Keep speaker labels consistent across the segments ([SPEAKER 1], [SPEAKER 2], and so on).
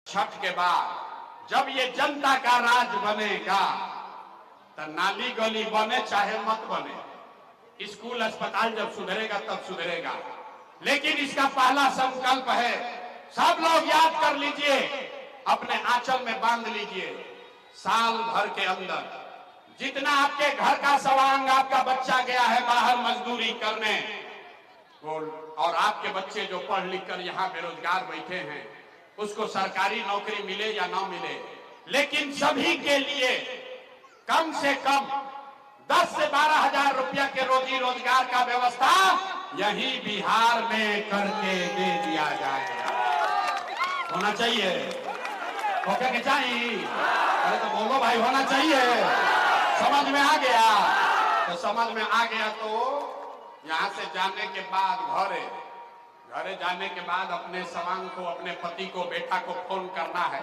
[SPEAKER 1] छठ के बाद जब ये जनता का राज बनेगा तो नाली गली बने चाहे मत बने, स्कूल अस्पताल जब सुधरेगा तब सुधरेगा। लेकिन इसका पहला संकल्प है, सब लोग याद कर लीजिए, अपने आंचल में बांध लीजिए, साल भर के अंदर जितना आपके घर का सवांग आपका बच्चा गया है बाहर मजदूरी करने, और आपके बच्चे जो पढ़ लिख कर यहाँ बेरोजगार बैठे हैं, उसको सरकारी नौकरी मिले या ना मिले, लेकिन सभी के लिए कम से कम 10 से 12 हजार रुपया के रोजी रोजगार का व्यवस्था यही बिहार में करके दे दिया जाएगा। होना चाहिए, होके के चाहिए? अरे तो बोलो भाई, होना चाहिए। समझ में आ गया? तो समझ में आ गया तो यहाँ से जाने के बाद घरे जाने के बाद अपने सवांग को, अपने पति को, बेटा को फोन करना है।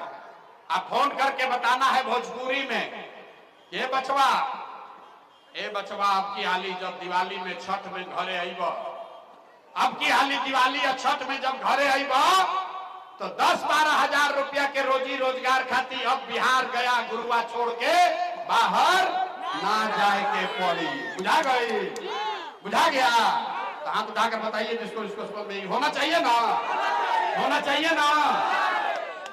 [SPEAKER 1] आप फोन करके बताना है भोजपुरी में, ये बचवा आपकी हाली जब दिवाली में छठ में घरे आईब, अब की हाली दिवाली या छठ में जब घरे आईब तो 10-12 हजार रुपया के रोजी रोजगार खाती अब बिहार गया गुरुआ छोड़ के बाहर ना जाए के पड़ी। बुझा गई? बुझा गया? तो हाथ उठाकर बताइए जिसको इसको में होना चाहिए ना, होना चाहिए ना।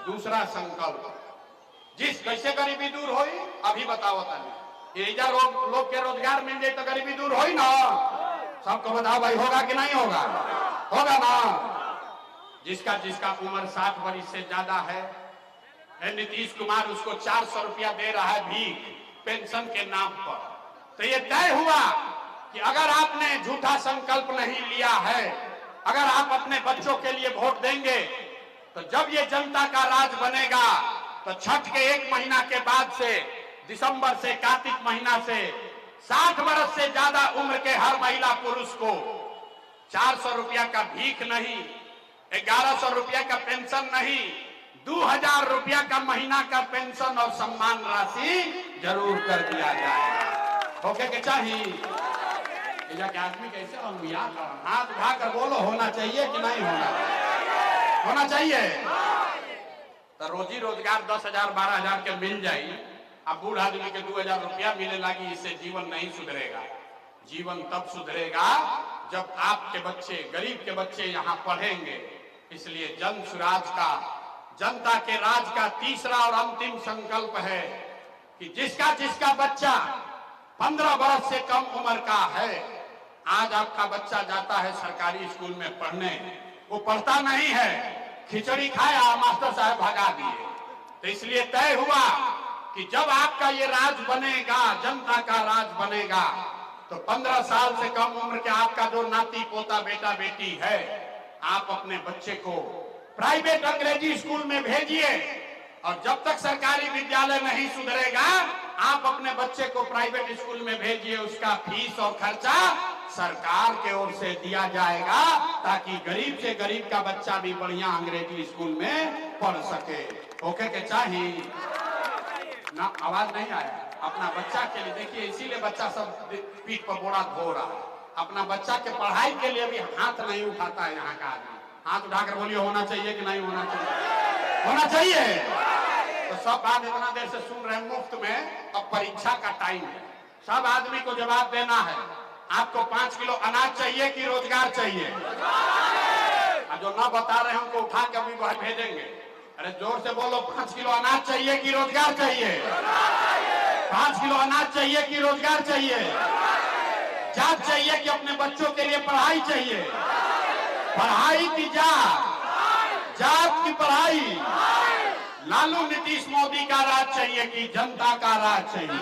[SPEAKER 1] दूसरा संकल्प, जिस कैसे गरीबी दूर होई अभी बताओ तनी, ये लोग के रोजगार मिल जाए तो गरीबी दूर होई ना। सबको बताओ भाई, होगा कि नहीं होगा? होगा ना। जिसका उम्र 60 वर्ष से ज्यादा है, नीतीश कुमार उसको 400 रुपया दे रहा है भीख पेंशन के नाम पर। तो ये तय हुआ कि अगर आपने झूठा संकल्प नहीं लिया है, अगर आप अपने बच्चों के लिए वोट देंगे, तो जब ये जनता का राज बनेगा तो छठ के 1 महीना के बाद से, दिसंबर से, कार्तिक महीना से 60 वर्ष से ज्यादा उम्र के हर महिला पुरुष को 400 रुपया का भीख नहीं, 1100 रुपया का पेंशन नहीं, 2000 रुपया का महीना का पेंशन और सम्मान राशि जरूर कर दिया जाएगा। ओके के चाहिए? जाके आदमी कैसे हाथ उठाकर बोलो, होना चाहिए कि नहीं होना? होना चाहिए। तो रोजी रोजगार 10 हजार 12 हजार के मिल जाए, अब बूढ़ आदमी के 2000 रुपया मिले लगी, इससे जीवन नहीं सुधरेगा। जीवन तब सुधरेगा जब आपके बच्चे, गरीब के बच्चे यहाँ पढ़ेंगे। इसलिए जन सुराज का, जनता के राज का तीसरा और अंतिम संकल्प है कि जिसका बच्चा 15 वर्ष से कम उम्र का है, आज आपका बच्चा जाता है सरकारी स्कूल में पढ़ने, वो पढ़ता नहीं है, खिचड़ी खाया, मास्टर साहब भगा दिए। तो इसलिए तय हुआ कि जब आपका ये राज बनेगा, जनता का राज बनेगा, तो 15 साल से कम उम्र के आपका जो नाती पोता बेटा बेटी है, आप अपने बच्चे को प्राइवेट अंग्रेजी स्कूल में भेजिए। और जब तक सरकारी विद्यालय नहीं सुधरेगा, आप अपने बच्चे को प्राइवेट स्कूल में भेजिए, उसका फीस और खर्चा सरकार के ओर से दिया जाएगा, ताकि गरीब से गरीब का बच्चा भी बढ़िया अंग्रेजी स्कूल में पढ़ सके। ओके के चाहिए ना? आवाज नहीं आया? अपना बच्चा के लिए देखिए, इसीलिए बच्चा सब पीठ पर बोरा धो रहा है। अपना बच्चा के पढ़ाई के लिए भी हाथ नहीं उठाता है यहाँ का आदमी। हाथ उठाकर बोलिए, होना चाहिए कि नहीं होना चाहिए? होना चाहिए। तो सब बात इतना देर से सुन रहे हैं मुफ्त में, अब परीक्षा का टाइम है, सब आदमी को जवाब देना है। आपको 5 किलो अनाज चाहिए कि रोजगार चाहिए? जो ना बता रहे हैं उनको उठा के अभी भेजेंगे। अरे जोर से बोलो, 5 किलो अनाज चाहिए कि रोजगार चाहिए? 5 किलो अनाज चाहिए कि रोजगार चाहिए? जात चाहिए कि अपने बच्चों के लिए पढ़ाई चाहिए? पढ़ाई की जात की पढ़ाई। लालू नीतीश मोदी का राज चाहिए कि जनता का राज चाहिए?